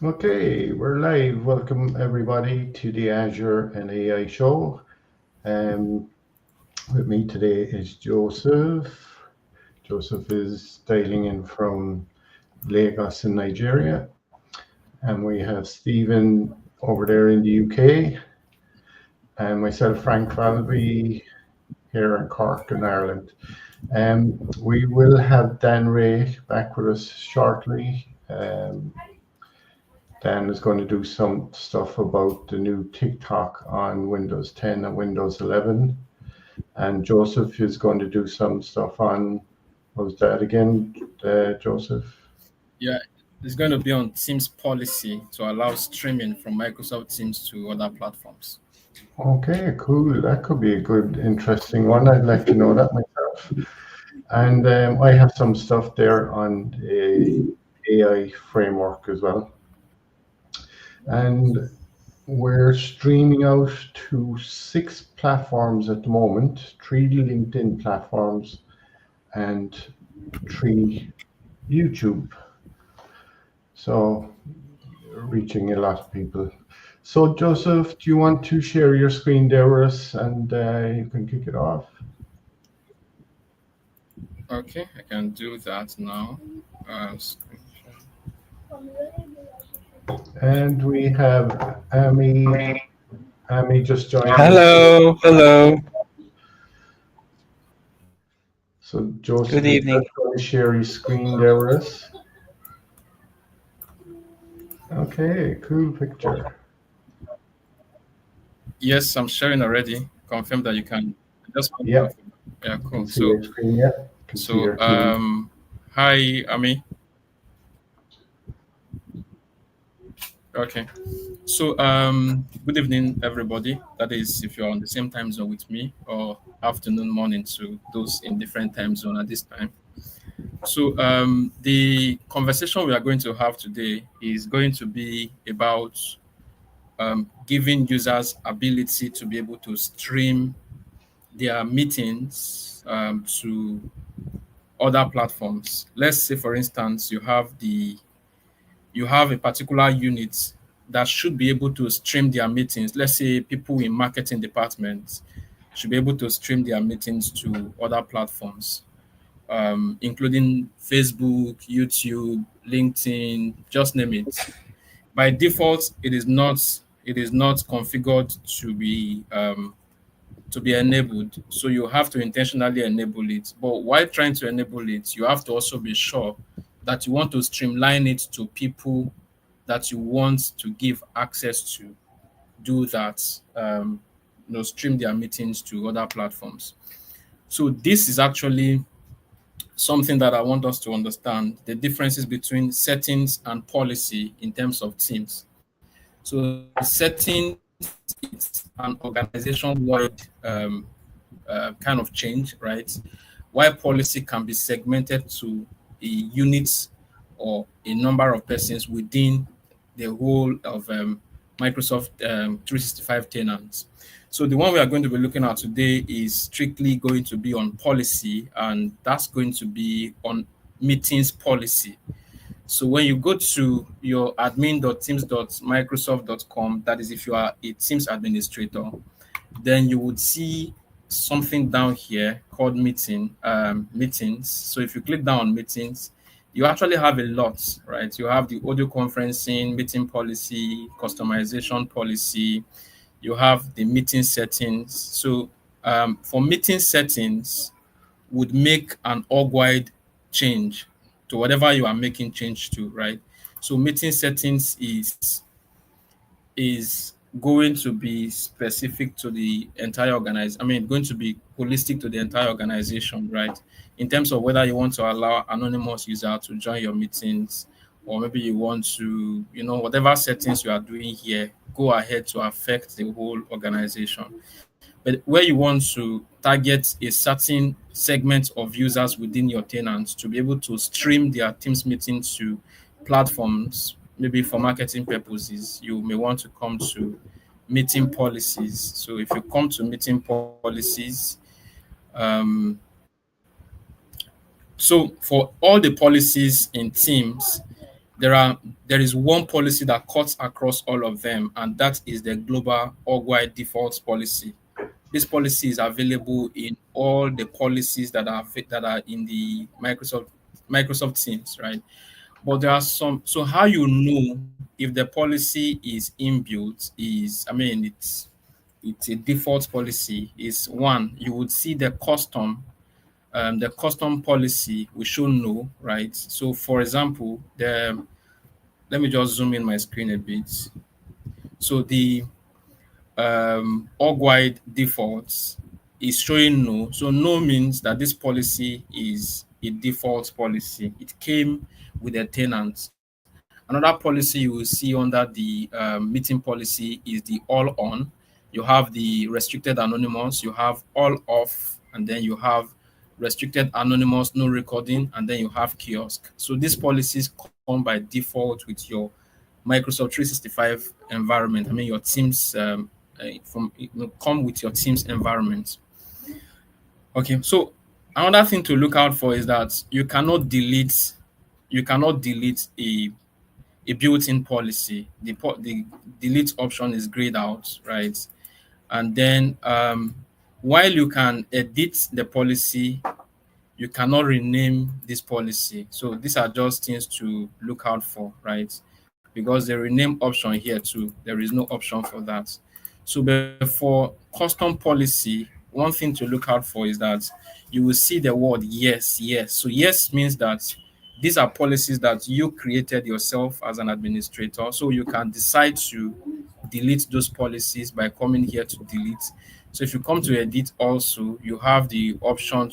Okay, we're live. Welcome everybody to the Azure and AI Show. Um, with me today is Joseph. Joseph is dialing in from Lagos in Nigeria. And we have Stephen over there in the UK. And myself, Frank Falvey, here in Cork in Ireland. We will have Dan Ray back with us shortly. Dan is going to do some stuff about the new TikTok on Windows 10 and Windows 11. And Joseph is going to do some stuff on, what was that again, Joseph? Yeah, it's going to be on Teams policy to allow streaming from Microsoft Teams to other platforms. Okay, cool. That could be a good, interesting one. I'd like to know that myself. And I have some stuff there on a AI framework as well. And we're streaming out to 6 platforms at the moment, 3 LinkedIn platforms and 3 YouTube. So reaching a lot of people. So Joseph, do you want to share your screen there with us and you can kick it off? Okay, I can do that now. And we have Amy just joined us. Hello. So Joseph Good evening. is going to share his screen there with us. Okay, cool picture. Yes, I'm sharing already. Confirm that you can. Just Yeah. Yeah, cool. See your screen, yeah. Hi, Ami. Okay. So, good evening, everybody. That is, if you're on the same time zone with me, or afternoon, morning to those in different time zone at this time. So, the conversation we are going to have today is going to be about giving users ability to be able to stream their meetings to other platforms. Let's say, for instance, you have a particular unit that should be able to stream their meetings. Let's say people in marketing departments should be able to stream their meetings to other platforms, including Facebook, YouTube, LinkedIn, just name it. By default, it is not configured to be enabled. So you have to intentionally enable it. But while trying to enable it, you have to also be sure that you want to streamline it to people that you want to give access to do that, stream their meetings to other platforms. So this is actually something that I want us to understand the differences between settings and policy in terms of teams. So settings it's an organization-wide kind of change, right? While policy can be segmented to a unit or a number of persons within the whole of Microsoft 365 tenants. So the one we are going to be looking at today is strictly going to be on policy, and that's going to be on meetings policy. So when you go to your admin.teams.microsoft.com, that is if you are a Teams administrator, then you would see something down here called meetings. So if you click down on meetings, you actually have a lot, right? You have the audio conferencing, meeting policy, customization policy. You have the meeting settings. So for meeting settings, would make an org-wide change to whatever you are making change to, right? So meeting settings is going to be specific to the entire organization. I mean, going to be holistic to the entire organization, right? In terms of whether you want to allow anonymous user to join your meetings, or maybe you want to, whatever settings you are doing here, go ahead to affect the whole organization. But where you want to target a certain segment of users within your tenants to be able to stream their Teams meetings to platforms, maybe for marketing purposes, you may want to come to meeting policies. So if you come to meeting policies, so for all the policies in Teams, there are there is one policy that cuts across all of them, and that is the global org-wide default policy. This policy is available in all the policies that are in the Microsoft Teams, right? But there are some. So how you know if the policy is inbuilt is, I mean, it's a default policy. Is one, you would see the custom policy will show no, right? So for example, let me just zoom in my screen a bit. So the org-wide defaults is showing no. So no means that this policy is a default policy. It came with a tenant. Another policy you will see under the meeting policy is the all on. You have the restricted anonymous, you have all off, and then you have restricted anonymous, no recording, and then you have kiosk. So these policies come by default with your Microsoft 365 environment. I mean, your Teams come with your Teams environment. Okay, so another thing to look out for is that you cannot delete a built-in policy. The delete option is grayed out, right? And then while you can edit the policy, you cannot rename this policy. So these are just things to look out for, right? Because the rename option here too, there is no option for that. So for custom policy, one thing to look out for is that you will see the word yes, yes. So yes means that these are policies that you created yourself as an administrator. So you can decide to delete those policies by coming here to delete. So if you come to edit also, you have the option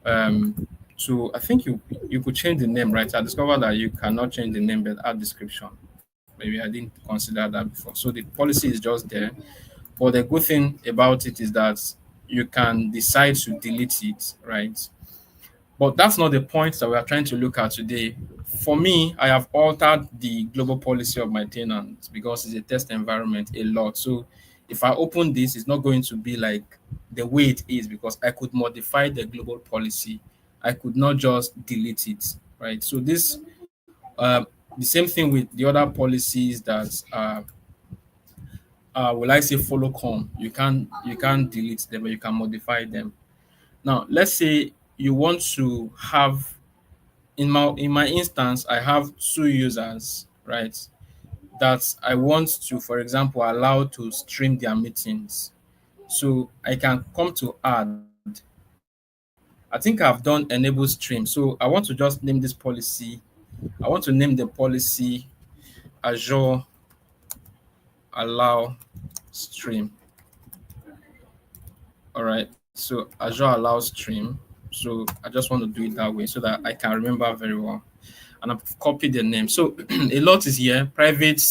I think you could change the name, right? I discovered that you cannot change the name but add description. Maybe I didn't consider that before. So the policy is just there. But the good thing about it is that you can decide to delete it, right? But that's not the point that we are trying to look at today. For me, I have altered the global policy of my tenant because it's a test environment a lot. So if I open this, it's not going to be like the way it is because I could modify the global policy. I could not just delete it, right? So the same thing with the other policies that will I say follow come. You can't delete them, but you can modify them. Now, let's say you want to have in my instance, I have two users, right? That I want to, for example, allow to stream their meetings. So I can come to add. I think I've done enable stream. So I want to just name this policy. I want to name the policy Azure allow stream. All right. So Azure allow stream. So I just want to do it that way so that I can remember very well. And I've copied the name. So a lot is here. Private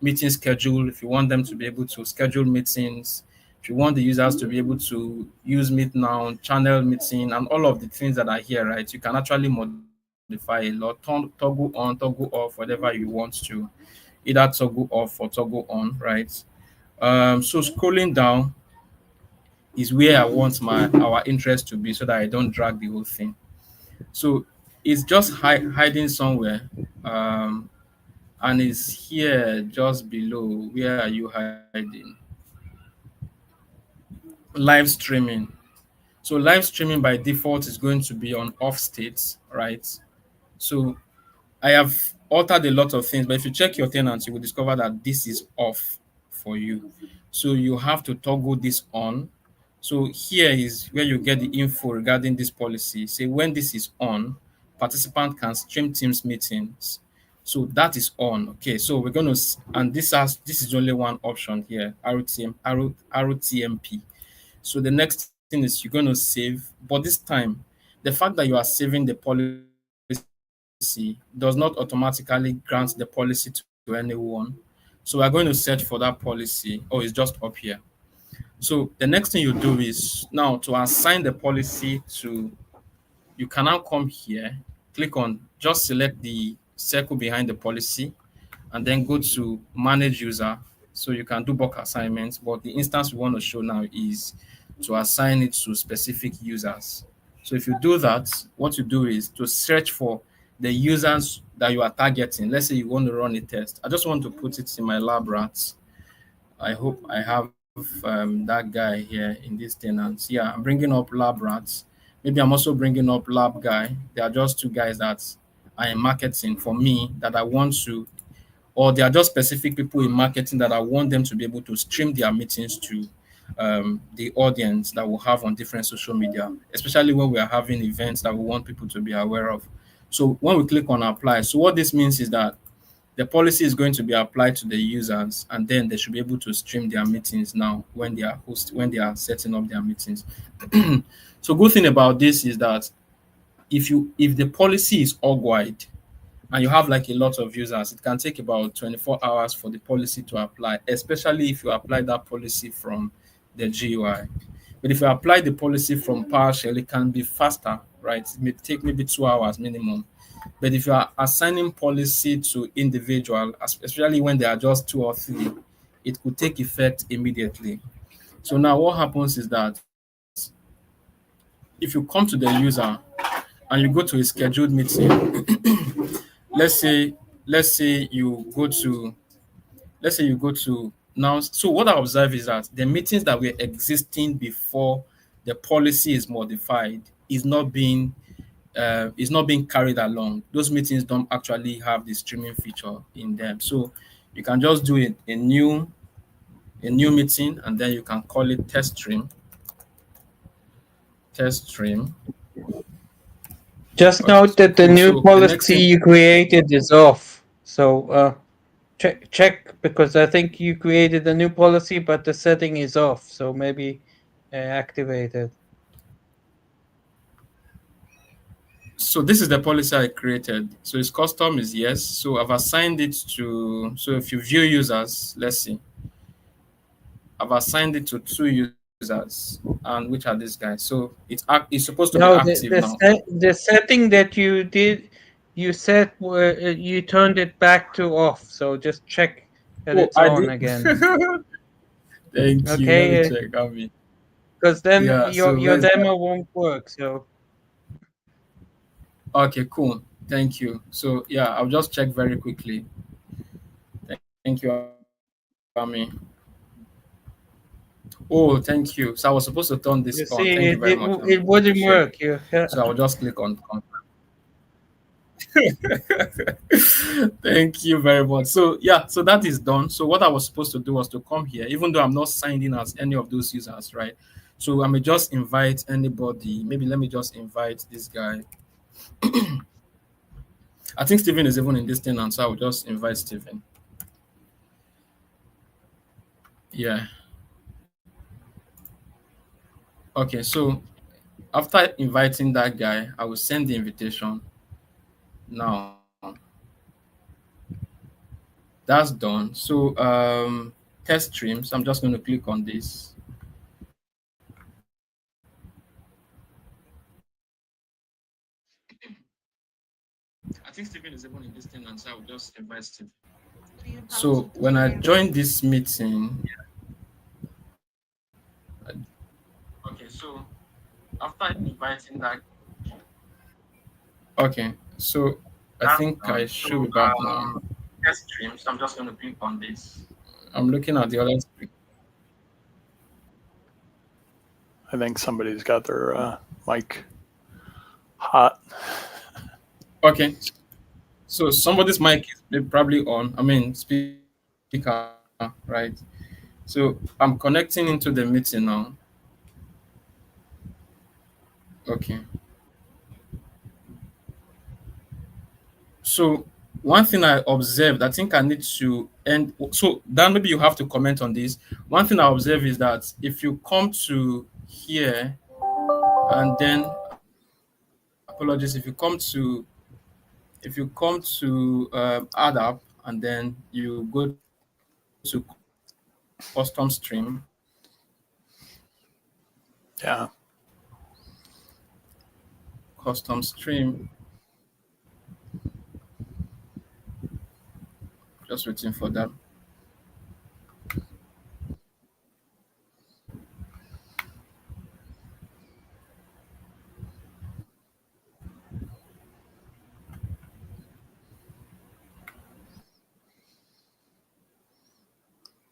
meeting schedule. If you want them to be able to schedule meetings, if you want the users to be able to use Meet Now, channel meeting, and all of the things that are here, right? You can actually modify a lot. Toggle on, toggle off, whatever you want to. Either toggle off or toggle on, right? So scrolling down is where I want our interest to be so that I don't drag the whole thing. So it's just hiding somewhere. And it's here just below. Where are you hiding? Live streaming. So live streaming by default is going to be on off states, right? So I have altered a lot of things, but if you check your tenants, you will discover that this is off for you. So you have to toggle this on. So here is where you get the info regarding this policy. Say when this is on, participant can stream Teams meetings. So that is on. Okay, so we're going to, and this is only one option here, RTMP. So the next thing is you're going to save, but this time, the fact that you are saving the policy does not automatically grant the policy to anyone. So we're going to search for that policy. Oh, it's just up here. So the next thing you do is now to assign the policy to, you can now come here, click on, just select the circle behind the policy, and then go to manage user. So you can do bulk assignments, but the instance we want to show now is to assign it to specific users. So if you do that, what you do is to search for the users that you are targeting. Let's say you want to run a test. I just want to put it in my lab rats. I hope I have that guy here in this tenant. Yeah, I'm bringing up lab rats. Maybe I'm also bringing up lab guy. They are just two guys that I am marketing for me that I want to, or they are just specific people in marketing that I want them to be able to stream their meetings to the audience that we'll have on different social media, especially when we are having events that we want people to be aware of. So when we click on apply, so what this means is that the policy is going to be applied to the users, and then they should be able to stream their meetings now when they are when they are setting up their meetings. So good thing about this is that if the policy is org-wide and you have like a lot of users, it can take about 24 hours for the policy to apply, especially if you apply that policy from the GUI. But if you apply the policy from PowerShell, it can be faster, right? It may take maybe 2 hours minimum. But if you are assigning policy to individual, especially when they are just 2 or 3, it could take effect immediately. So now what happens is that if you come to the user and you go to a scheduled meeting, let's say you go to now. So what I observe is that the meetings that were existing before the policy is modified is not being carried along. Those meetings don't actually have the streaming feature in them. So you can just do a new meeting, and then you can call it test stream. Just Okay, note that the cool. new So the next policy thing, you created is off. So check because I think you created a new policy, but the setting is off. So maybe activate it. so this is the policy I created. So its custom is yes. So I've assigned it to, so if you view users, let's see, I've assigned it to 2 users, and which are these guys. So it's supposed to be No, active now. the setting that you did, you set you turned it back to off. So just check that Oh, it's I on did. again. Thank you. Let me Okay, check. I mean, because then yeah. So your where's that? demo won't work. So Okay, cool. Thank you. So yeah, I'll just check very quickly. Thank you, Amy. Oh, thank you. So I was supposed to turn this you on. see, Thank you very much, it Amy. wouldn't Appreciate it. work. You So I will just click on. Thank you very much. So yeah, so that is done. So what I was supposed to do was to come here, even though I'm not signed in as any of those users, right? So I may just invite anybody. Maybe let me just invite this guy. I think Steven is even in this thing, and so I will just invite Steven. Yeah. Okay. So after inviting that guy, I will send the invitation. Now that's done. So test streams. I'm just going to click on this. I think Stephen is even in this thing, and so I will just invite Stephen. So when I join this meeting, okay, so after inviting that, okay, so I think I should be back now. Test streams. I'm just going to click on this. I'm looking at the other screen. I think somebody's got their mic hot. Okay, so somebody's mic is probably on. I mean, speaker, right? So I'm connecting into the meeting now. Okay. So one thing I observed, I think I need to end. So Dan, maybe you have to comment on this. One thing I observe is that if you come to here and then, apologies, if you come to add up and then you go to custom stream. Yeah. Custom stream. Just waiting for them.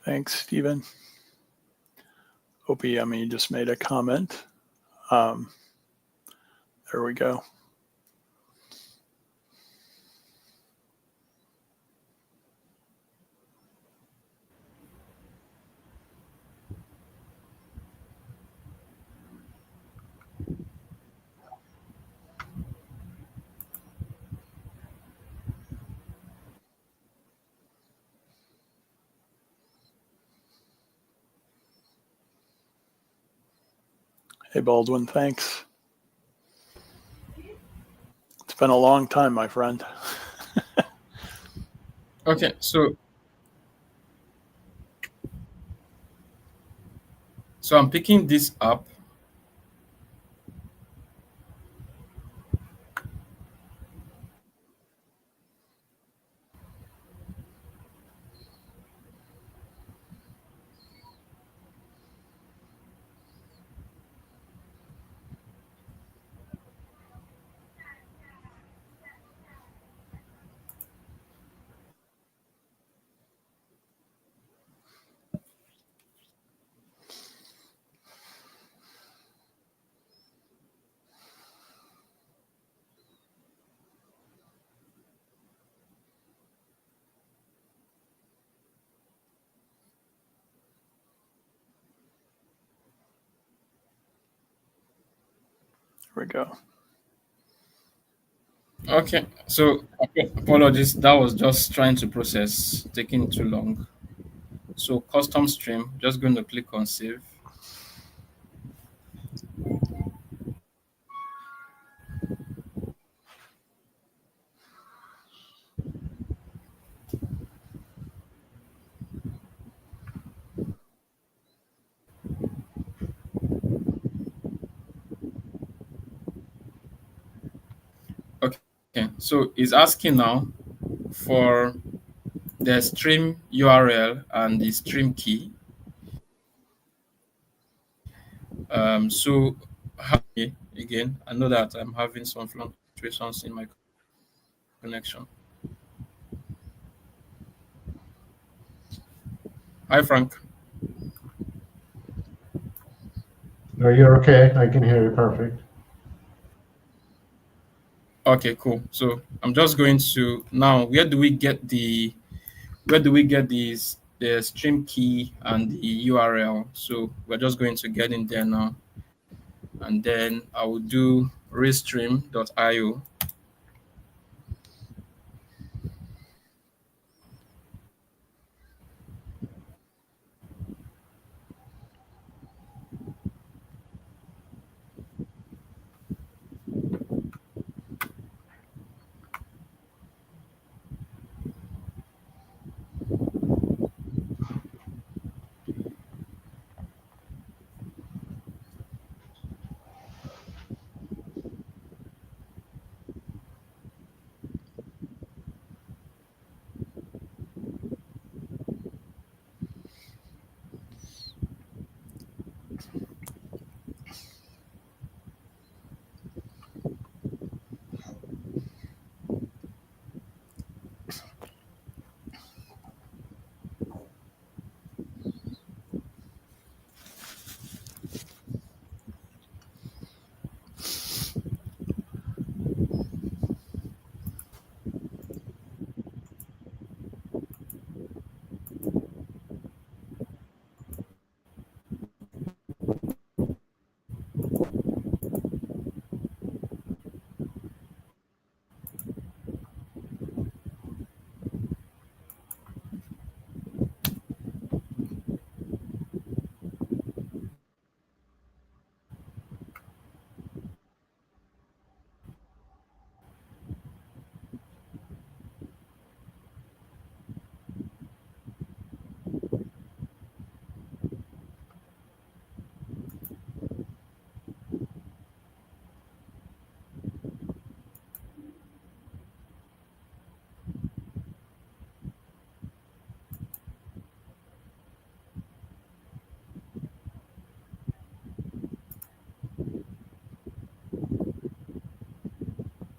Thanks, Stephen. Opeyemi just made a comment. There we go. Hey, Baldwin, thanks. It's been a long time, my friend. Okay, so I'm picking this up. Here we go. Okay, so apologies, that was just trying to process, taking too long. So custom stream, just going to click on save. Okay, so it's asking now for the stream URL and the stream key. So again, I know that I'm having some fluctuations in my connection. Hi, Frank. No, you're okay. I can hear you perfect. Okay, cool. So I'm just going to now. Where do we get the stream key and the URL? So we're just going to get in there now, and then I will do restream.io.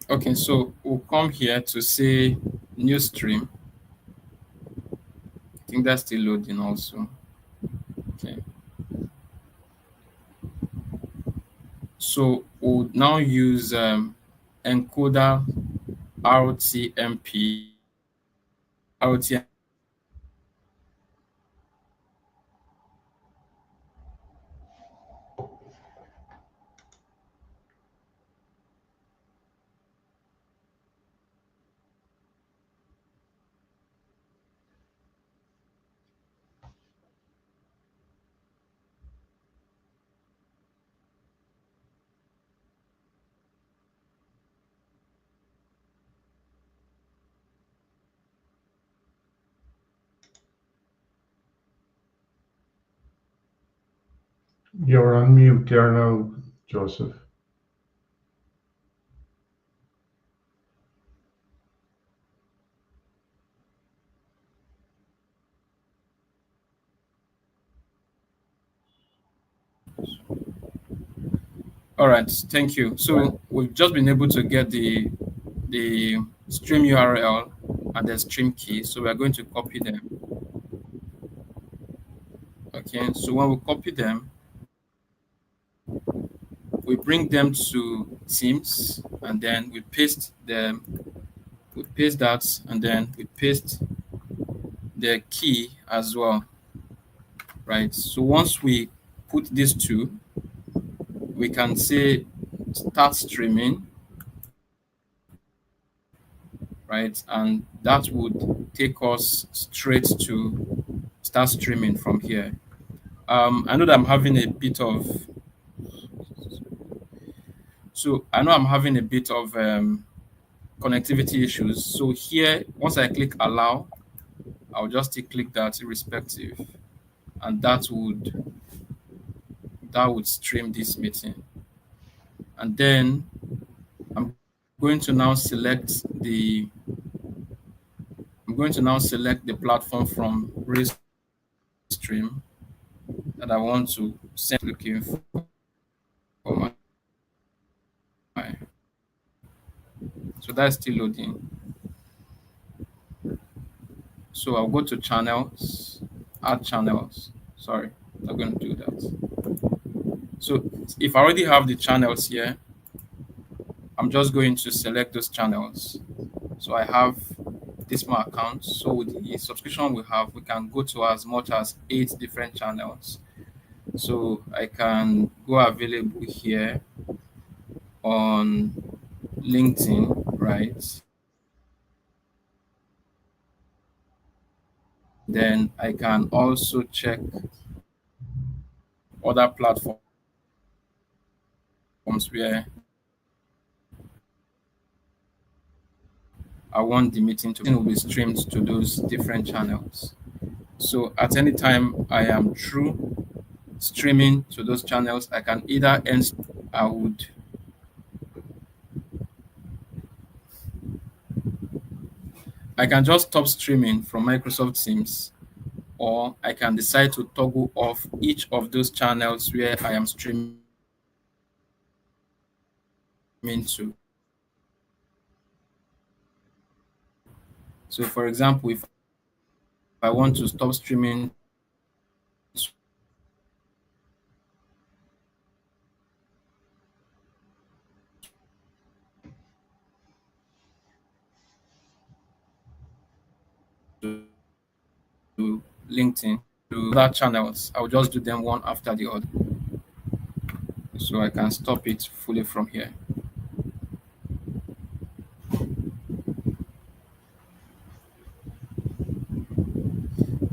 Okay, so we'll come here to say new stream. think that's still loading also. Okay. So we'll now use encoder RTMP. RTMP. You're on mute there now, Joseph. All right, thank you. So we've just been able to get the stream URL and the stream key. So we are going to copy them. Okay, so when we copy them, we bring them to Teams, and then we paste them. We paste that, and then we paste the key as well, right? So once we put these two, we can say start streaming, right? And that would take us straight to start streaming from here. I know that I'm having a bit of connectivity issues. So here, once I click allow, I'll just click that irrespective, and that would stream this meeting. And then I'm going to now select the platform from Restream that I want to send looking for my. So that's still loading. So I'll go to channels, add channels. Sorry, I'm not going to do that. So if I already have the channels here, I'm just going to select those channels. So I have this my account. So with the subscription we have, we can go to as much as 8 different channels. So I can go available here on LinkedIn, right? Then I can also check other platforms where I want the meeting to be streamed to those different channels. So at any time I am through streaming to those channels, I can either end. I can just stop streaming from Microsoft Teams, or I can decide to toggle off each of those channels where I am streaming to. So for example, if I want to stop streaming to LinkedIn, to other channels, I'll just do them one after the other. So I can stop it fully from here.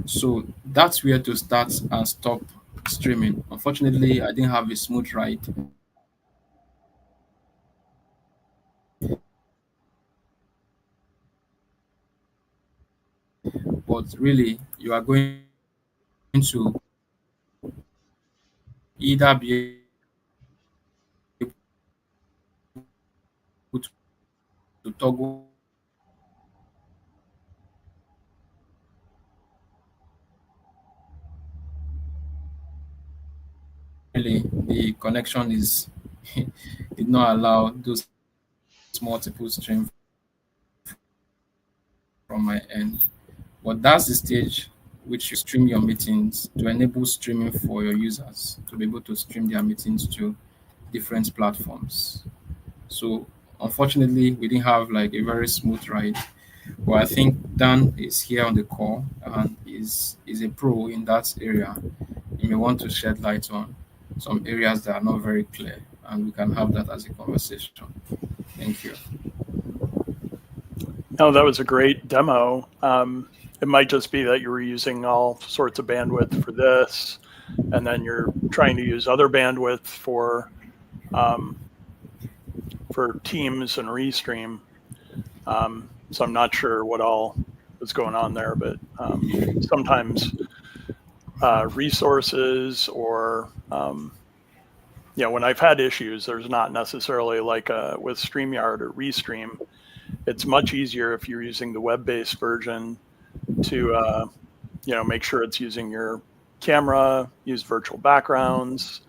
So that's where to start and stop streaming. Unfortunately, I didn't have a smooth ride. But really, you are going to either be able to toggle really the connection is did not allow those multiple streams from my end. But that's the stage which you stream your meetings to enable streaming for your users to be able to stream their meetings to different platforms. So unfortunately, we didn't have like a very smooth ride. But I think Dan is here on the call and is a pro in that area. You may want to shed light on some areas that are not very clear, and we can have that as a conversation. Thank you. No, that was a great demo. It might just be that you were using all sorts of bandwidth for this, and then you're trying to use other bandwidth for Teams and Restream. So I'm not sure what all was going on there, but sometimes resources or when I've had issues, there's not necessarily like with StreamYard or Restream. It's much easier if you're using the web-based version to make sure it's using your camera, use virtual backgrounds,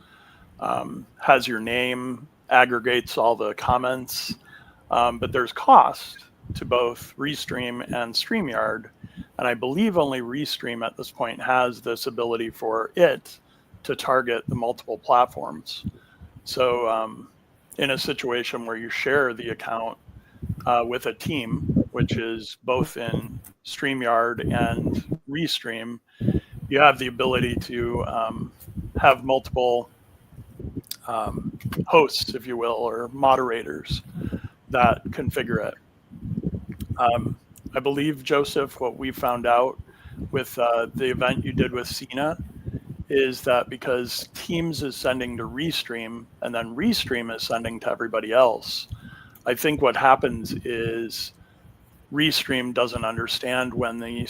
has your name, aggregates all the comments, but there's cost to both Restream and StreamYard, and I believe only Restream at this point has this ability for it to target the multiple platforms. So in a situation where you share the account with a team, which is both in StreamYard and Restream, you have the ability to have multiple hosts, if you will, or moderators that configure it. I believe, Joseph, what we found out with the event you did with Seena is that because Teams is sending to Restream and then Restream is sending to everybody else, I think what happens is Restream doesn't understand when the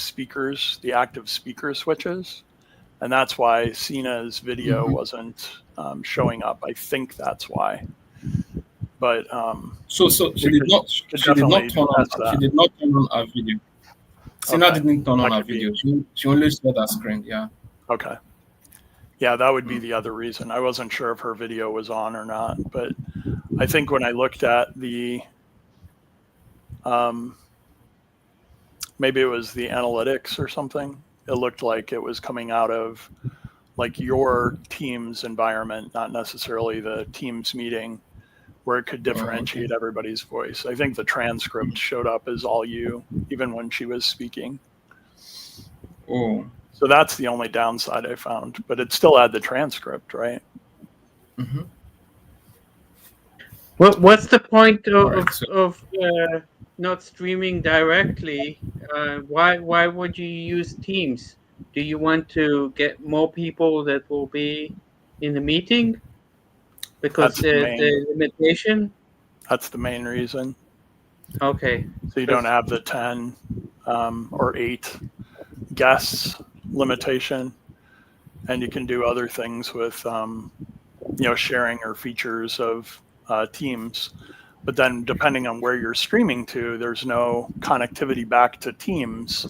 active speaker switches, and that's why Seena's video wasn't showing up. I think that's why. But so she did not turn on our video. Seena didn't turn on our video. She only shared her screen. Yeah. Okay. Yeah, that would be the other reason. I wasn't sure if her video was on or not, but I think when I looked at the maybe it was the analytics or something, it looked like it was coming out of like your Teams environment, not necessarily the Teams meeting, where it could differentiate everybody's voice. I think the transcript showed up as all you, even when she was speaking. Oh. So that's the only downside I found, but it still had the transcript, right? Mm-hmm. What's the point of not streaming directly? Why would you use Teams? Do you want to get more people that will be in the meeting? Because the limitation? That's the main reason. Okay. So you don't have the 10 or 8 guests limitation, and you can do other things with sharing or features of Teams. But then depending on where you're streaming to, there's no connectivity back to Teams.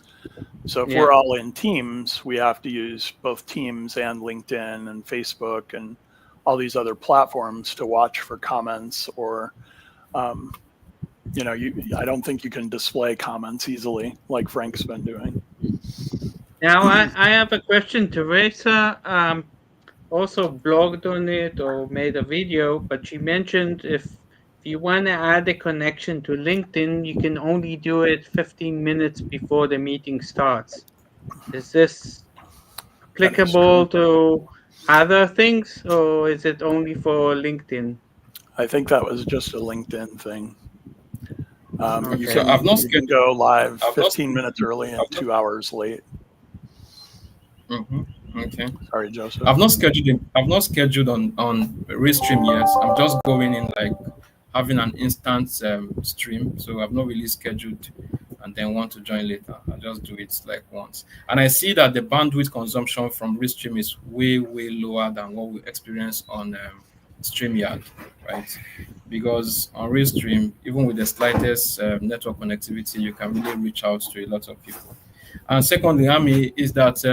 So if we're all in Teams, we have to use both Teams and LinkedIn and Facebook and all these other platforms to watch for comments, or I don't think you can display comments easily like Frank's been doing. Now I have a question. Teresa also blogged on it or made a video, but she mentioned if you want to add a connection to LinkedIn, you can only do it 15 minutes before the meeting starts. Is this applicable to other things, or is it only for LinkedIn? I think that was just a LinkedIn thing. You So I've not can go live 15 minutes early and 2 hours late. Okay. Sorry, Joseph. I've not scheduled on Restream yet. I'm just going in like having an instant stream. So I've not really scheduled and then want to join later. I'll just do it like once. And I see that the bandwidth consumption from Restream is way, way lower than what we experience on StreamYard, right? Because on Restream, even with the slightest network connectivity, you can really reach out to a lot of people. And secondly, Amy, is that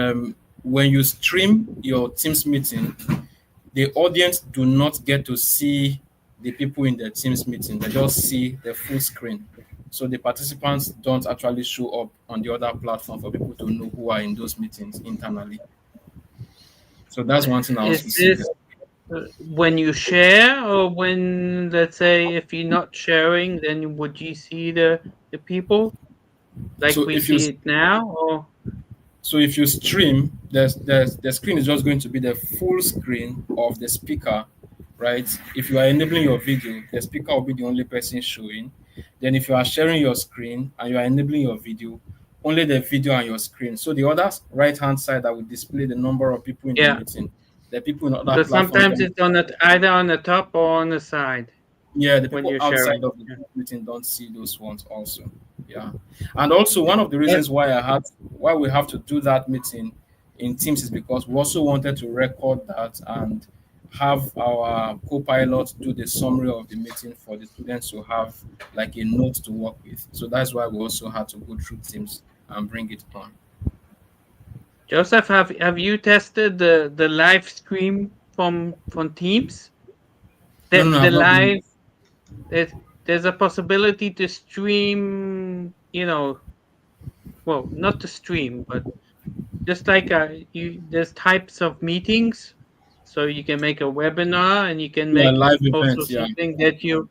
when you stream your Teams meeting, the audience do not get to see the people in the Teams meeting. They just see the full screen. So the participants don't actually show up on the other platform for people to know who are in those meetings internally. So that's one thing I also Is see. this when you share, or when, let's say, if you're not sharing, then would you see the people like So we if you see it now? Or So if you stream, the screen is just going to be the full screen of the speaker, right? If you are enabling your video, the speaker will be the only person showing. Then if you are sharing your screen and you are enabling your video, only the video and your screen. So the other right-hand side that will display the number of people in the yeah, meeting, the people in other because platforms. sometimes it's on either on the top or on the side Yeah, the when people you're outside sharing. of the meeting don't see those ones also. Yeah. And also one of the Yeah. reasons why we have to do that meeting in Teams is because we also wanted to record that and have our co-pilot do the summary of the meeting for the students to have like a note to work with. So that's why we also had to go through Teams and bring it on. Joseph, have you tested the live stream from Teams? No, no, The I've not been. live, there's there's a possibility to stream. Well, not to stream, but just like there's types of meetings, so you can make a webinar, and you can Yeah, make live also events. Yeah. something that you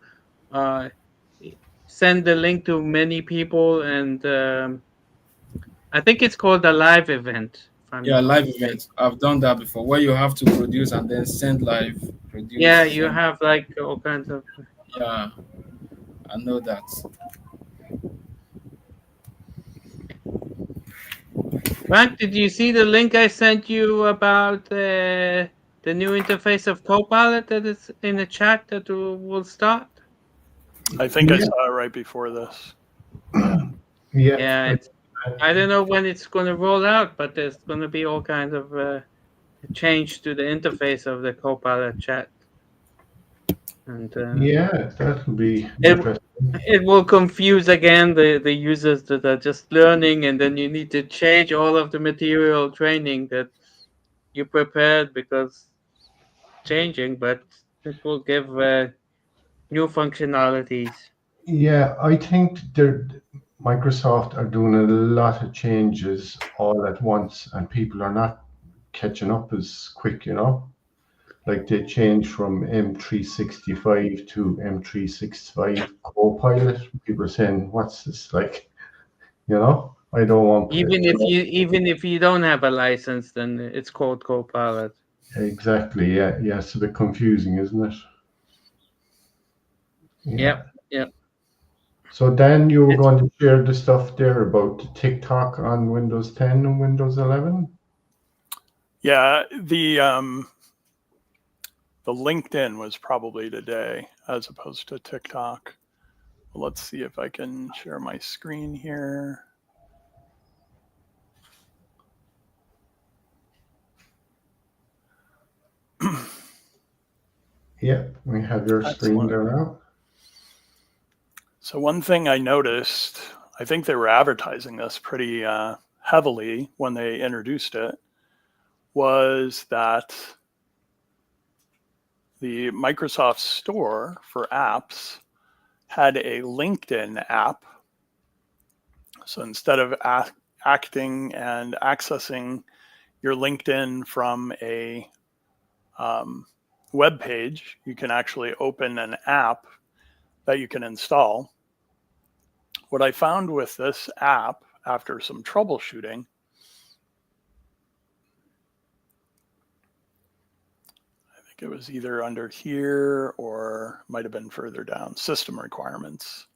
uh, send the link to many people, and I think it's called a live event, if I'm Yeah, not live mistaken. events. I've done that before where you have to produce and then send live, Yeah, produce, you send. have like all kinds of. Yeah, I know that. Frank, did you see the link I sent you about the new interface of Copilot that is in the chat that will start? I think I Yeah. saw it right before this. Yeah. Yeah. Yeah, I don't know when it's going to roll out, but there's going to be all kinds of change to the interface of the Copilot chat, and Yeah, that'll be it interesting. it will confuse again the users that are just learning, and then you need to change all of the material training that you prepared because changing, but it will give new functionalities. Yeah, I think Microsoft are doing a lot of changes all at once, and people are not catching up as quick, you know? Like they changed from M365 to M365 Copilot. People are saying, "What's this like?" You know, I don't want to. Even if you don't have a license, then it's called Copilot. Exactly. Yeah. Yeah. It's a bit confusing, isn't it? Yeah. Yep. Yep. So Dan, you were It's going to share the stuff there about TikTok on Windows 10 and Windows 11. Yeah, the LinkedIn was probably today as opposed to TikTok. Let's see if I can share my screen here. Yeah, we have your screen there now. So one thing I noticed, I think they were advertising this pretty heavily when they introduced it, was that the Microsoft Store for apps had a LinkedIn app. So instead of acting and accessing your LinkedIn from a web page, you can actually open an app that you can install. What I found with this app after some troubleshooting, I think it was either under here or might have been further down, system requirements.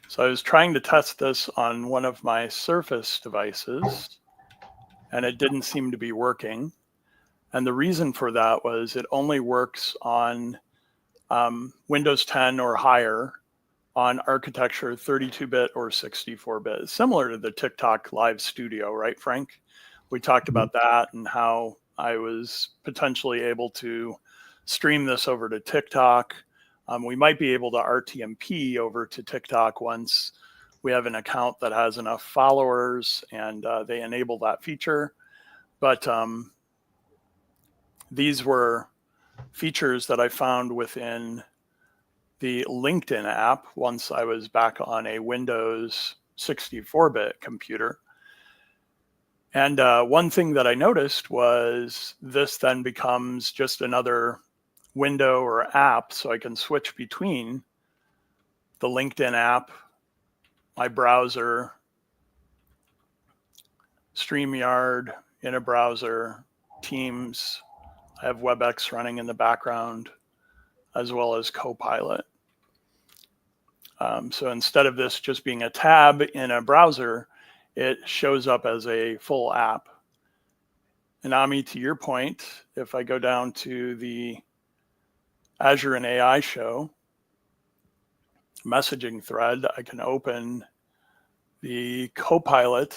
So I was trying to test this on one of my Surface devices, and it didn't seem to be working. And the reason for that was it only works on Windows 10 or higher on architecture 32-bit or 64-bit, similar to the TikTok Live Studio, right, Frank? We talked about that and how I was potentially able to stream this over to TikTok. We might be able to RTMP over to TikTok once we have an account that has enough followers and they enable that feature. But these were features that I found within the LinkedIn app once I was back on a Windows 64-bit computer. And one thing that I noticed was this then becomes just another window or app, so I can switch between the LinkedIn app, my browser, StreamYard in a browser, Teams. I have WebEx running in the background, as well as Copilot. So instead of this just being a tab in a browser, it shows up as a full app. And Ami, to your point, if I go down to the Azure and AI Show messaging thread, I can open the Copilot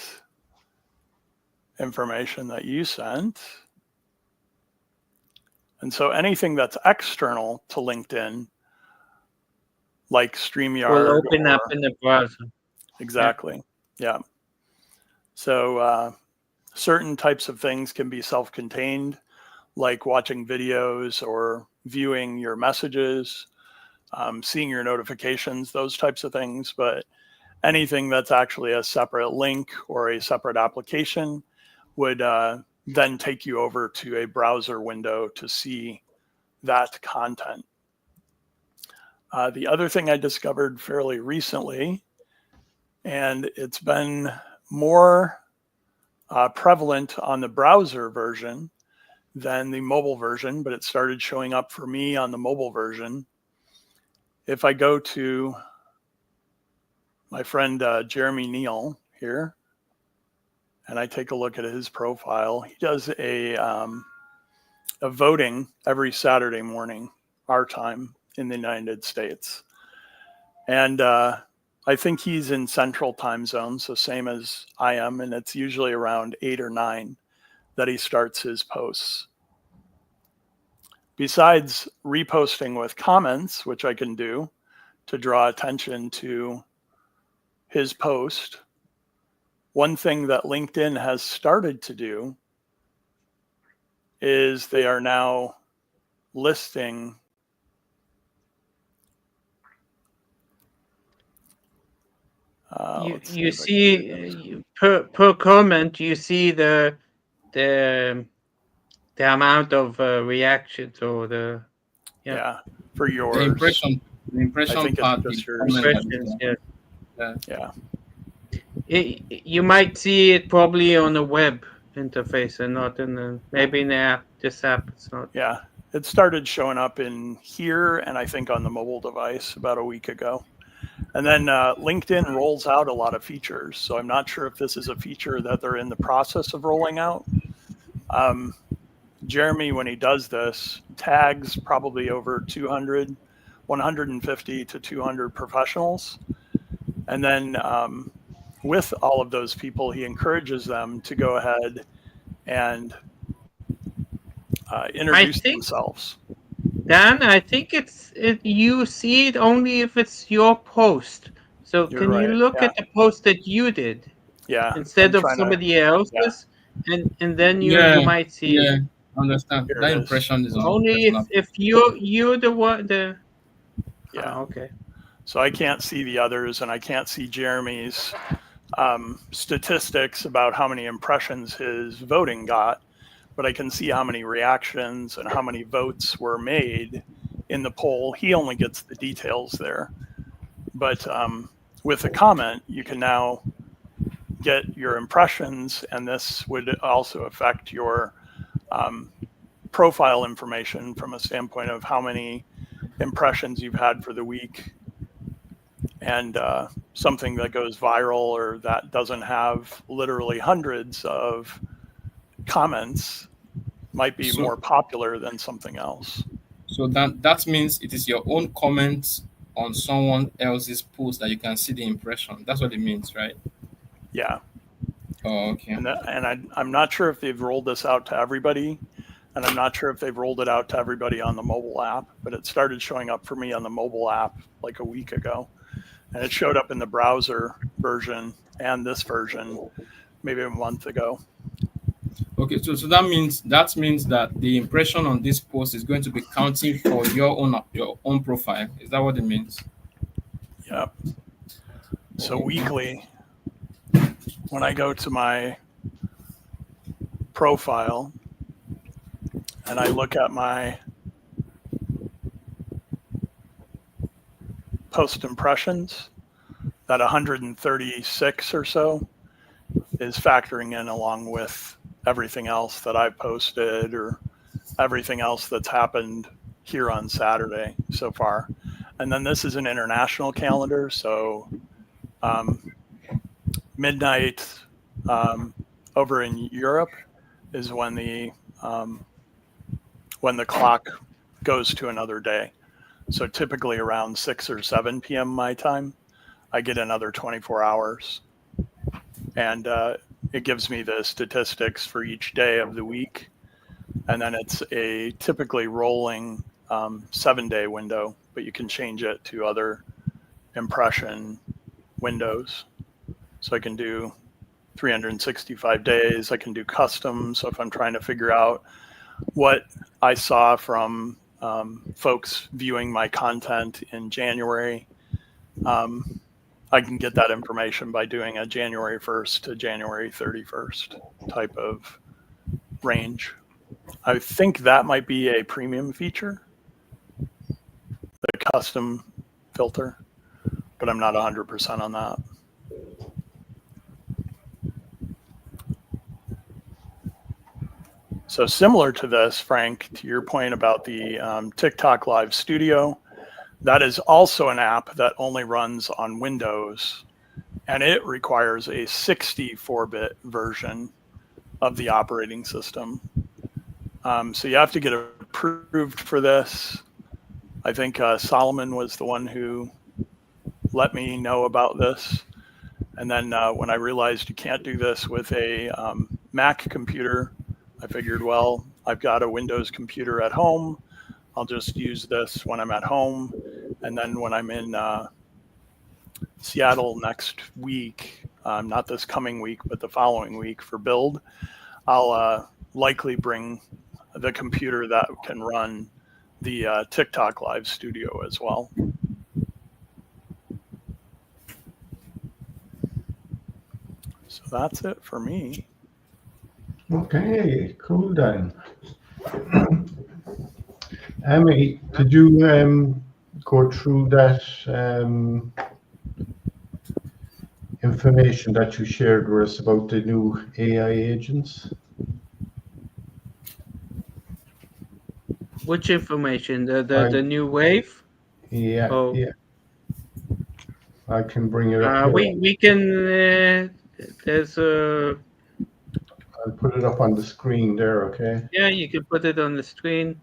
information that you sent. And so anything that's external to LinkedIn, like StreamYard, will open up in the browser. Exactly. Yeah. So certain types of things can be self-contained, like watching videos or viewing your messages, seeing your notifications, those types of things. But anything that's actually a separate link or a separate application would then take you over to a browser window to see that content. The other thing I discovered fairly recently, and it's been more prevalent on the browser version than the mobile version, but it started showing up for me on the mobile version. If I go to my friend Jeremy Neal here, and I take a look at his profile, he does a voting every Saturday morning, our time in the United States. And I think he's in central time zone, so same as I am, and it's usually around 8 or 9 that he starts his posts. Besides reposting with comments, which I can do to draw attention to his post, one thing that LinkedIn has started to do is they are now listing you see per comment, you see the amount of reactions or the for yours. The impression I think part. it's just your impressions. Yeah. You might see it probably on the web interface and not in the, maybe in the app. This app, it's not. Yeah, it started showing up in here and I think on the mobile device about a week ago. And then LinkedIn rolls out a lot of features. So I'm not sure if this is a feature that they're in the process of rolling out. Jeremy, when he does this, tags probably over 200, 150 to 200 professionals. And then with all of those people, he encourages them to go ahead and introduce themselves. Dan, I think you see it only if it's your post. So You're can right, you look at the post that you did? Yeah. Instead of somebody else's, and then you might see it. Yeah, understand. Here That it is. impression is Only if you're the one. Okay. So I can't see the others, and I can't see Jeremy's statistics about how many impressions his voting got, but I can see how many reactions and how many votes were made in the poll. He only gets the details there. But with a comment, you can now get your impressions, and this would also affect your profile information from a standpoint of how many impressions you've had for the week. And something that goes viral or that doesn't have literally hundreds of comments might be more popular than something else. So that means it is your own comments on someone else's post that you can see the impression. That's what it means, right? Yeah. Oh, okay. And I'm not sure if they've rolled this out to everybody, and I'm not sure if they've rolled it out to everybody on the mobile app, but it started showing up for me on the mobile app like a week ago. And it showed up in the browser version and this version maybe a month ago. Okay, so that means that the impression on this post is going to be counting for your own profile. Is that what it means? Yep. So weekly, when I go to my profile and I look at my post impressions, that 136 or so is factoring in along with everything else that I've posted or everything else that's happened here on Saturday so far. And then this is an international calendar, so midnight over in Europe is when the clock goes to another day. So typically around 6 or 7 p.m. my time, I get another 24 hours. And it gives me the statistics for each day of the week. And then it's a typically rolling 7-day window, but you can change it to other impression windows. So I can do 365 days. I can do custom. So if I'm trying to figure out what I saw from folks viewing my content in January, I can get that information by doing a January 1st to January 31st type of range. I think that might be a premium feature, the custom filter, but I'm not 100% on that. So similar to this, Frank, to your point about the TikTok Live Studio, that is also an app that only runs on Windows, and it requires a 64-bit version of the operating system. So you have to get approved for this. I think Solomon was the one who let me know about this. And then when I realized you can't do this with a Mac computer, I figured, well, I've got a Windows computer at home. I'll just use this when I'm at home. And then when I'm in Seattle next week, not this coming week, but the following week for build, I'll likely bring the computer that can run the TikTok Live Studio as well. So that's it for me. Okay, cool then. Emmy, did you go through that information that you shared with us about the new AI agents? Which information? The new wave? Yeah, Oh. yeah. I can bring it up. We can. There's a. I'll put it up on the screen there. Okay. Yeah, you can put it on the screen.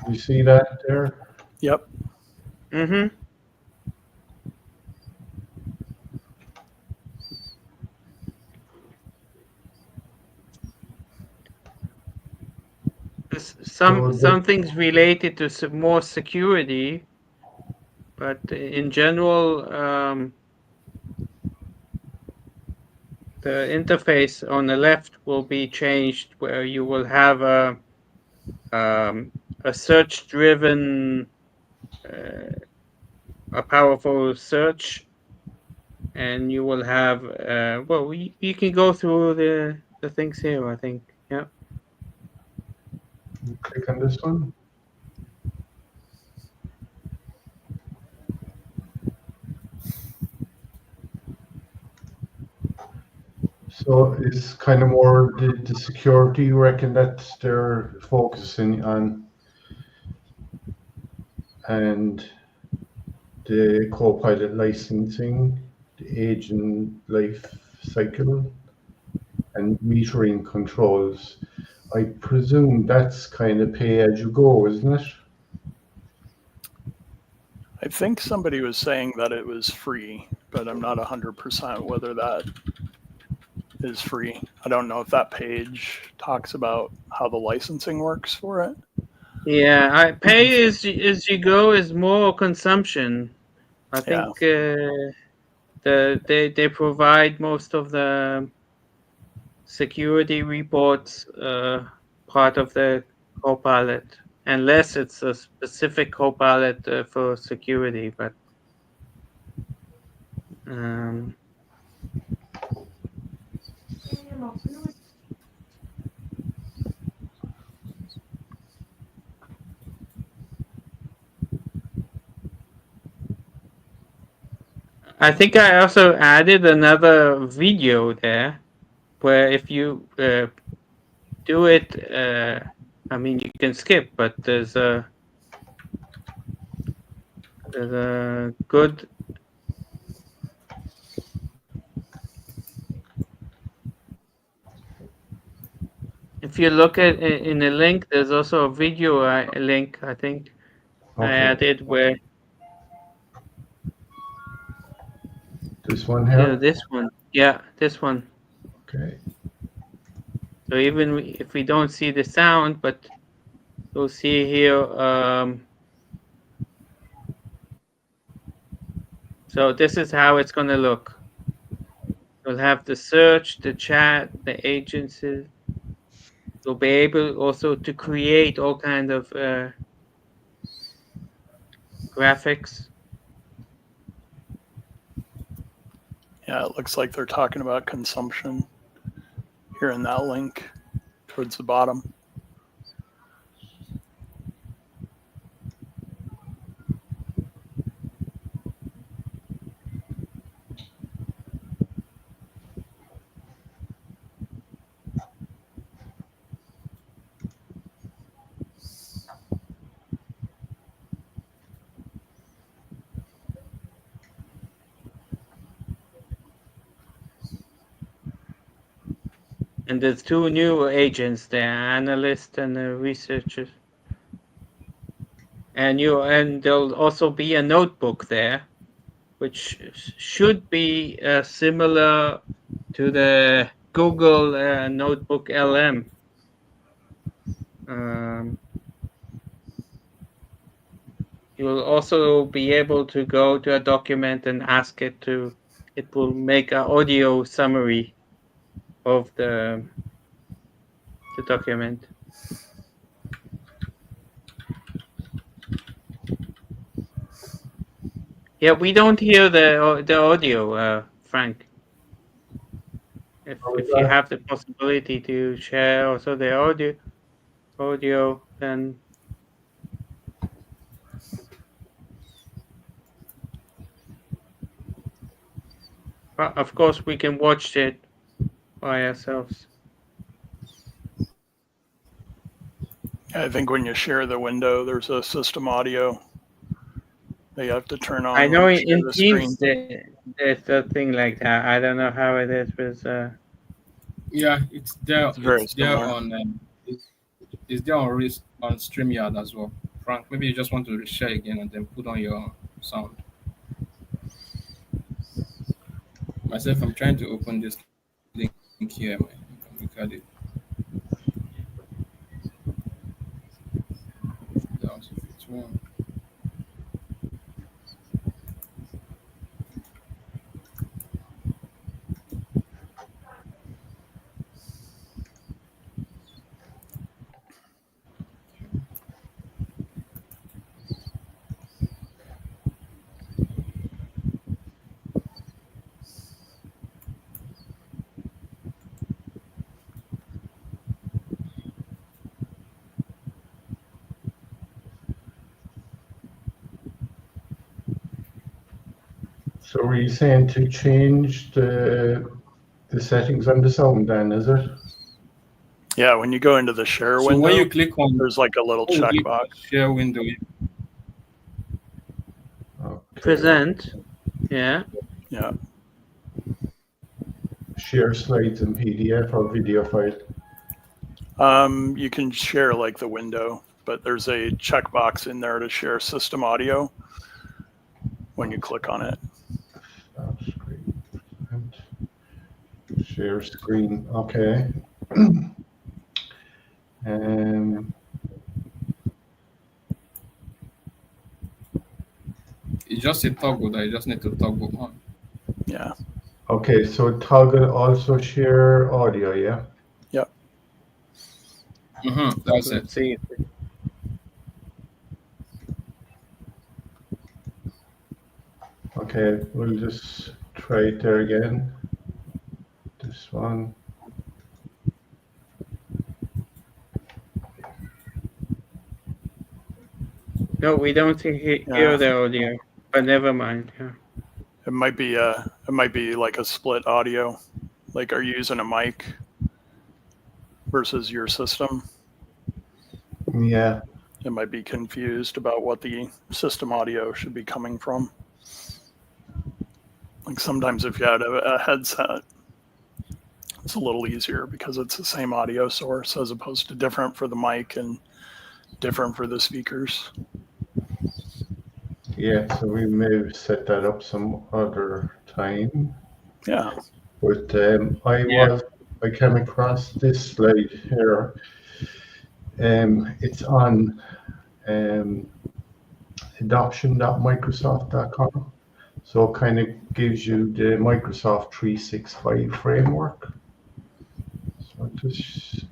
You see that there? Yep. Mm-hmm. Some things related to more security, but in general, the interface on the left will be changed, where you will have a search-driven, a powerful search, and you will have well, you can go through the things here, I think. Yeah. Click on this one. So it's kind of more the security, you reckon, that they're focusing on, and the Copilot licensing, the agent life cycle, and metering controls. I presume that's kind of pay as you go, isn't it? I think somebody was saying that it was free, but I'm not 100% whether that is free. I don't know if that page talks about how the licensing works for it. Yeah, I pay as you go is more consumption. I think the they provide most of the security reports part of the Copilot, unless it's a specific Copilot for security. But I think I also added another video there, where if you do it, I mean, you can skip, but there's a good. If you look at in the link, there's also a video link. I think I added where this one here. this one, yeah, this one. Okay. So even if we don't see the sound, but you'll see here. So this is how it's going to look. You'll have the search, the chat, the agencies. You'll be able also to create all kind of graphics. Yeah, it looks like they're talking about consumption here in that link towards the bottom. And there's two new agents there, analysts and researchers. And there'll also be a notebook there, which should be similar to the Google Notebook LM. You'll also be able to go to a document and ask it to. It will make an audio summary of the document. Yeah, we don't hear the audio, Frank. If you have the possibility to share also the audio, then well, of course we can watch it by ourselves. I think when you share the window, there's a system audio that you have to turn on. I know in Teams there's a thing like that. I don't know how it is with. Yeah, it's there. It's there on. It's there on StreamYard as well. Frank, maybe you just want to share again and then put on your sound. Myself, I'm trying to open this link here. You can look at it. So were you saying to change the settings on the sound then, is it? Yeah, when you go into the share window, when you click on, there's like a little checkbox. Share window. Okay. Present. Yeah. Yeah. Share slides in PDF or video file. You can share like the window, but there's a checkbox in there to share system audio when you click on it. Share screen. Okay. It's just a toggle that you just need to toggle on. Yeah. Okay, so toggle also share audio, yeah? Yep. That's it. Let's see. Okay, we'll just try it there again. This one. No, we don't hear the audio, but never mind. Yeah. It might be like a split audio. Like, are you using a mic versus your system? Yeah. It might be confused about what the system audio should be coming from. Like sometimes if you had a headset, it's a little easier because it's the same audio source as opposed to different for the mic and different for the speakers. Yeah, so we may have set that up some other time. Yeah. But I came across this slide here. It's on adoption.microsoft.com. So it kind of gives you the Microsoft 365 framework. So I'll just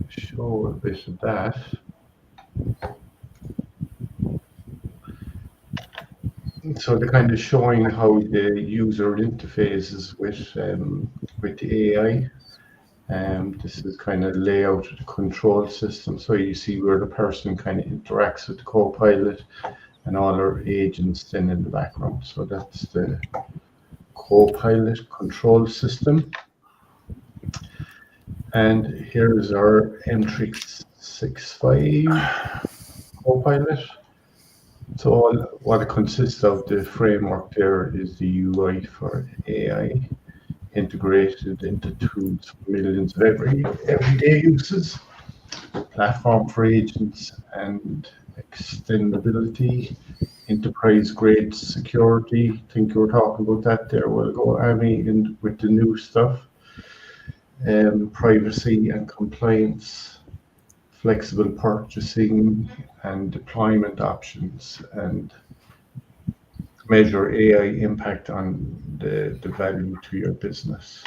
show a bit of that. So they're kind of showing how the user interfaces with the AI. This is kind of layout of the control system. So you see where the person kind of interacts with the Copilot and all our agents then in the background. So that's the Copilot control system. And here's our M365 Copilot. So what it consists of, the framework there is the UI for AI integrated into tools for millions of everyday uses, platform for agents and extendability, enterprise-grade security. I think you were talking about that there a while ago, Amy, with the new stuff. Privacy and compliance, flexible purchasing and deployment options, and measure AI impact on the value to your business.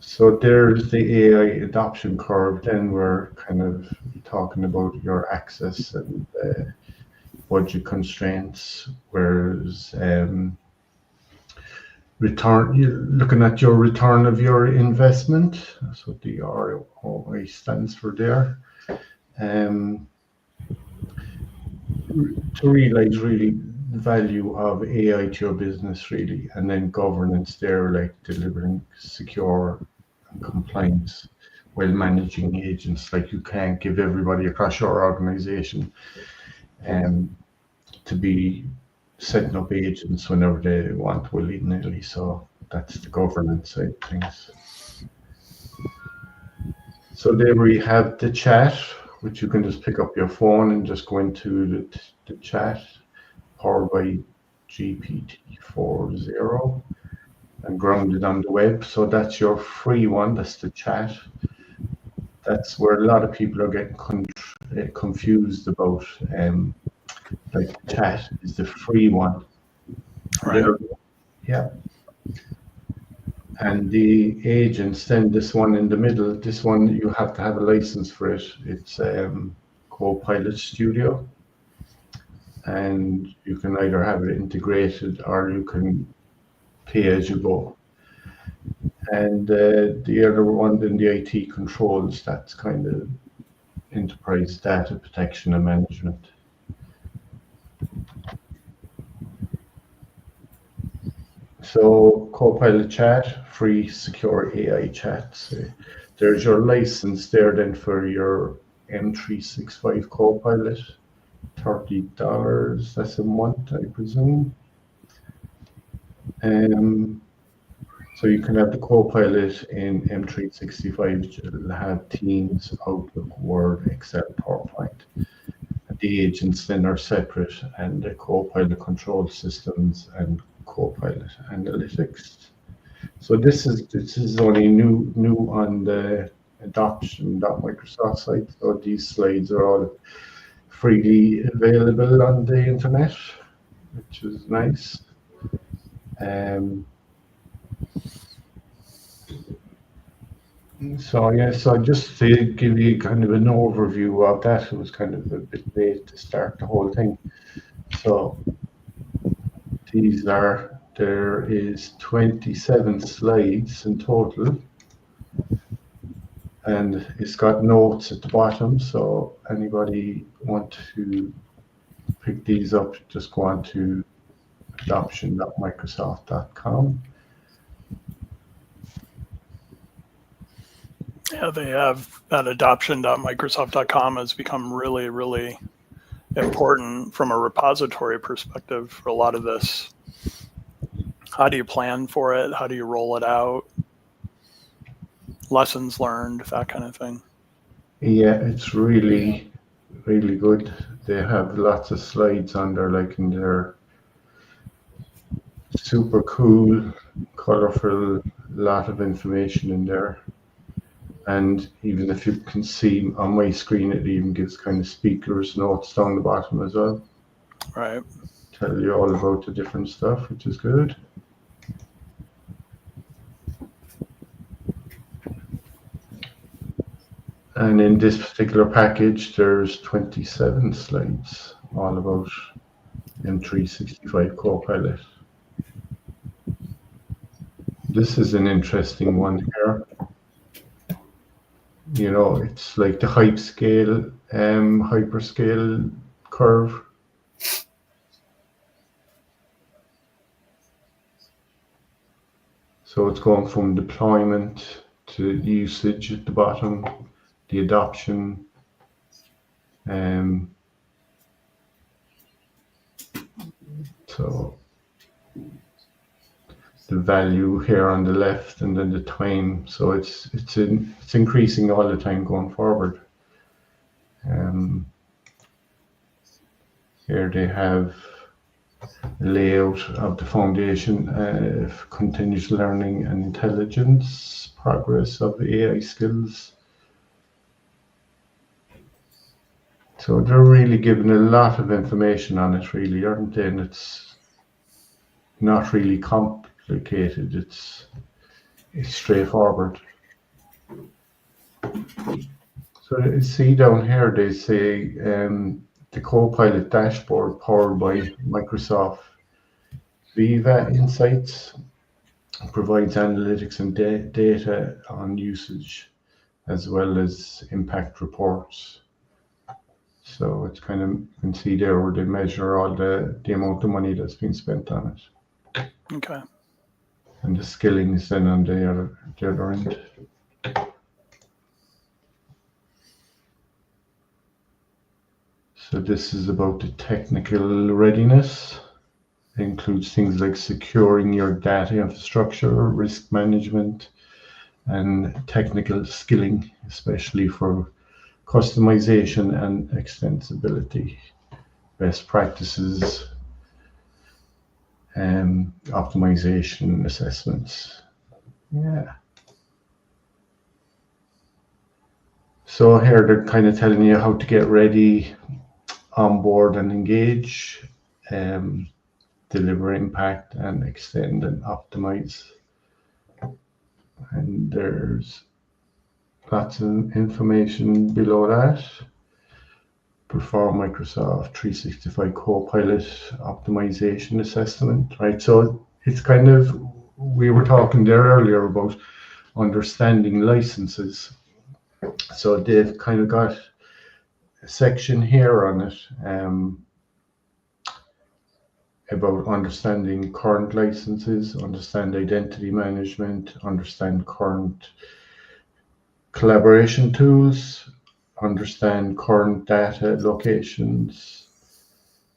So there's the AI adoption curve. Then we're kind of talking about your access and budget constraints, whereas you're looking at your return of your investment. That's what the ROI stands for there. To realize really the value of AI to your business, really, and then governance there, like delivering secure and compliance while managing agents. Like you can't give everybody across your organization to be setting up agents whenever they want willy-nilly. So that's the governance side of things. So there we have the chat, which you can just pick up your phone and just go into the chat, powered by GPT-4.0 and grounded on the web. So that's your free one, that's the chat. That's where a lot of people are getting confused about. Like chat is the free one. Right. Yeah. And the agents, then this one in the middle, this one you have to have a license for it. It's Copilot Studio. And you can either have it integrated or you can pay as you go. And the other one, then the IT controls, that's kind of enterprise data protection and management. So Copilot Chat, free secure AI chats. There's your license there then for your M365 Copilot, $30, that's a month, I presume. So you can have the Copilot in M365, it'll have Teams, Outlook, Word, Excel, PowerPoint. The agents then are separate, and the Copilot control systems and Copilot Analytics. So this is only new on the adoption.microsoft site. So these slides are all freely available on the internet, which is nice. So just to give you kind of an overview of that, it was kind of a bit late to start the whole thing. So there is 27 slides in total, and it's got notes at the bottom. So anybody want to pick these up, just go on to adoption.microsoft.com. Yeah, they have that adoption.microsoft.com has become really, really important from a repository perspective for a lot of this. How do you plan for it? How do you roll it out? Lessons learned, that kind of thing. Yeah, it's really, really good. They have lots of slides on there, like in their super cool, colorful, lot of information in there. And even if you can see on my screen, it even gives kind of speakers notes down the bottom as well. Right. Tell you all about the different stuff, which is good. And in this particular package, there's 27 slides all about M365 Copilot. This is an interesting one here. You know, it's like the hyperscale curve. So it's going from deployment to usage at the bottom, the adoption, so the value here on the left, and then the time. So it's increasing all the time going forward. Here they have layout of the foundation of continuous learning and intelligence, progress of AI skills. So they're really giving a lot of information on it, really, aren't they? And it's not really complicated. It's straightforward. So you see down here, they say the Copilot dashboard powered by Microsoft Viva Insights provides analytics and data on usage, as well as impact reports. So it's kind of, you can see there where they measure all the amount of money that's been spent on it. Okay. And the skilling is then on the other end. So this is about the technical readiness. It includes things like securing your data infrastructure, risk management, and technical skilling, especially for customization and extensibility, best practices, and optimization assessments. Yeah. So here they're kind of telling you how to get ready, onboard and engage, deliver impact and extend and optimize. And there's lots of information below that. Perform Microsoft 365 Copilot optimization assessment, right? So it's kind of, we were talking there earlier about understanding licenses. So they've kind of got a section here on it about understanding current licenses, understand identity management, understand current collaboration tools, understand current data locations,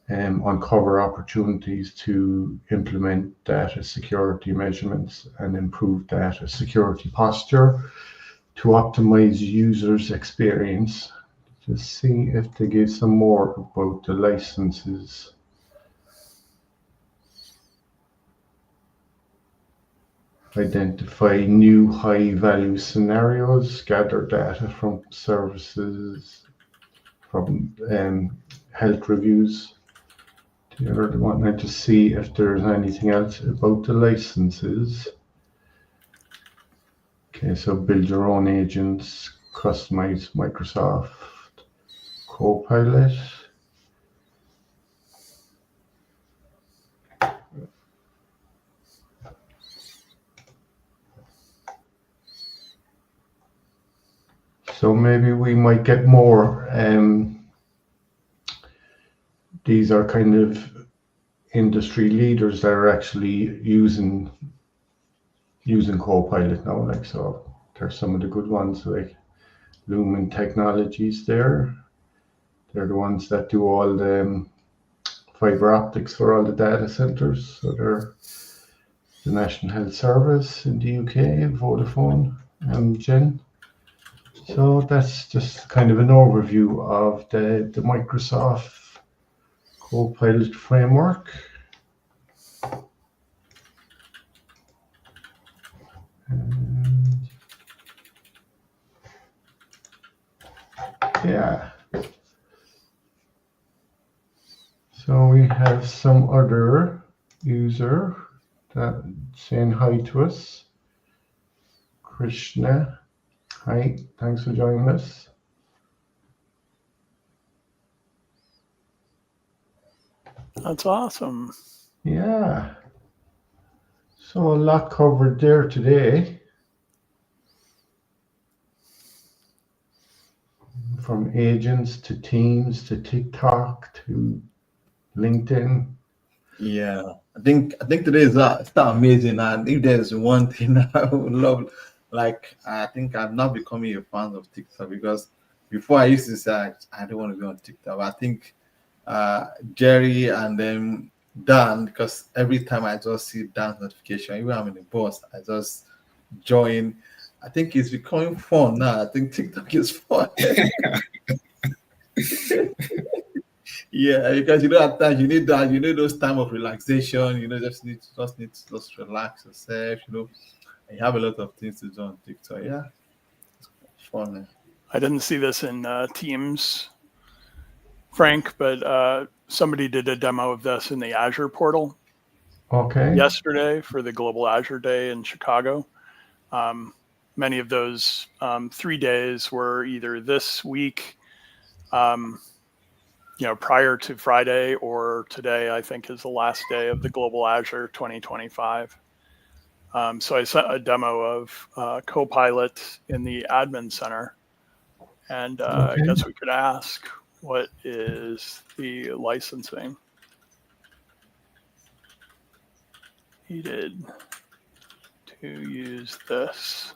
uncover opportunities to implement data security measurements and improve data security posture to optimize users' experience. Just see if they give some more about the licenses. Identify new high-value scenarios, gather data from services, from health reviews, They're wanting to see if there's anything else about the licenses. Okay, so build your own agents, customize Microsoft Copilot. So maybe we might get more. These are kind of industry leaders that are actually using Copilot now. Like, so there's some of the good ones like Lumen Technologies there. They're the ones that do all the fiber optics for all the data centers. So they're the National Health Service in the UK, Vodafone, Gen. So that's just kind of an overview of the Microsoft Copilot framework. And yeah. So we have some other user that saying hi to us. Krishna. Hi, thanks for joining us. That's awesome. Yeah. So a lot covered there today. From agents to Teams to TikTok to LinkedIn. Yeah, I think today is it's not amazing. And if there's one thing I would love, like I think I'm now becoming a fan of TikTok, because before I used to say I don't want to be on TikTok. But I think Jerry and then Dan, because every time I just see Dan's notification, even when I'm in the bus, I just join. I think it's becoming fun now. I think TikTok is fun. Yeah, because at times you need that, those time of relaxation, just need to relax yourself, and you have a lot of things to do on TikTok. Yeah, it's fun. I didn't see this in Teams, Frank, but somebody did a demo of this in the Azure portal. Okay. Yesterday for the Global Azure Day in Chicago. Many of those 3 days were either this week, prior to Friday, or today, I think, is the last day of the Global Azure 2025. So I sent a demo of Copilot in the admin center. And I guess we could ask, what is the licensing needed to use this?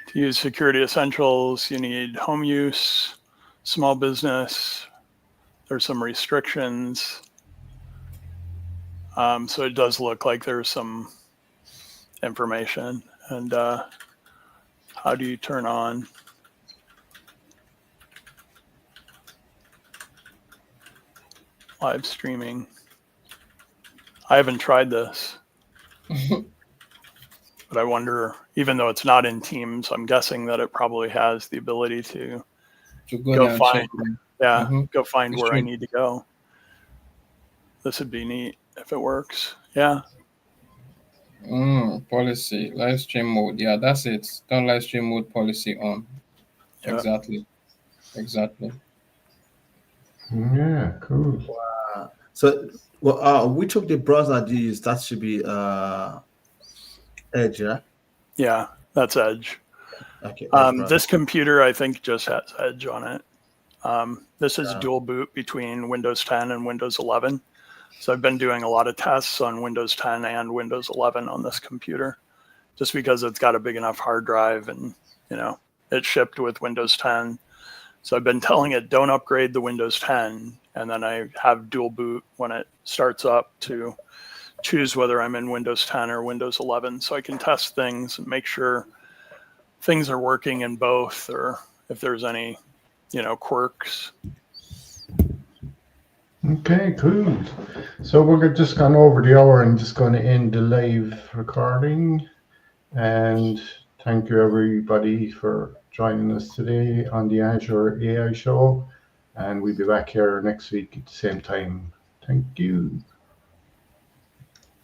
To use Security Essentials, you need home use, small business. There's some restrictions. So it does look like there's some information. And how do you turn on? Live streaming. I haven't tried this. But I wonder, even though it's not in Teams, I'm guessing that it probably has the ability to go find, go find where I need to go. This would be neat if it works. Yeah. Policy, live stream mode. Yeah, that's it. Turn live stream mode policy on. Yeah. Exactly. Yeah, cool. Wow. So, which of the browsers do you use? That should be Edge, right? Yeah, that's Edge. Okay. This computer, I think, just has Edge on it. This is dual boot between Windows 10 and Windows 11. So I've been doing a lot of tests on Windows 10 and Windows 11 on this computer, just because it's got a big enough hard drive, and it shipped with Windows 10. So I've been telling it, don't upgrade the Windows 10, and then I have dual boot when it starts up to choose whether I'm in Windows 10 or Windows 11, so I can test things and make sure things are working in both, or if there's any quirks. Okay, cool. So we're just gone over the hour and just going to end the live recording. And thank you everybody for joining us today on the Azure AI Show. And we'll be back here next week at the same time. Thank you.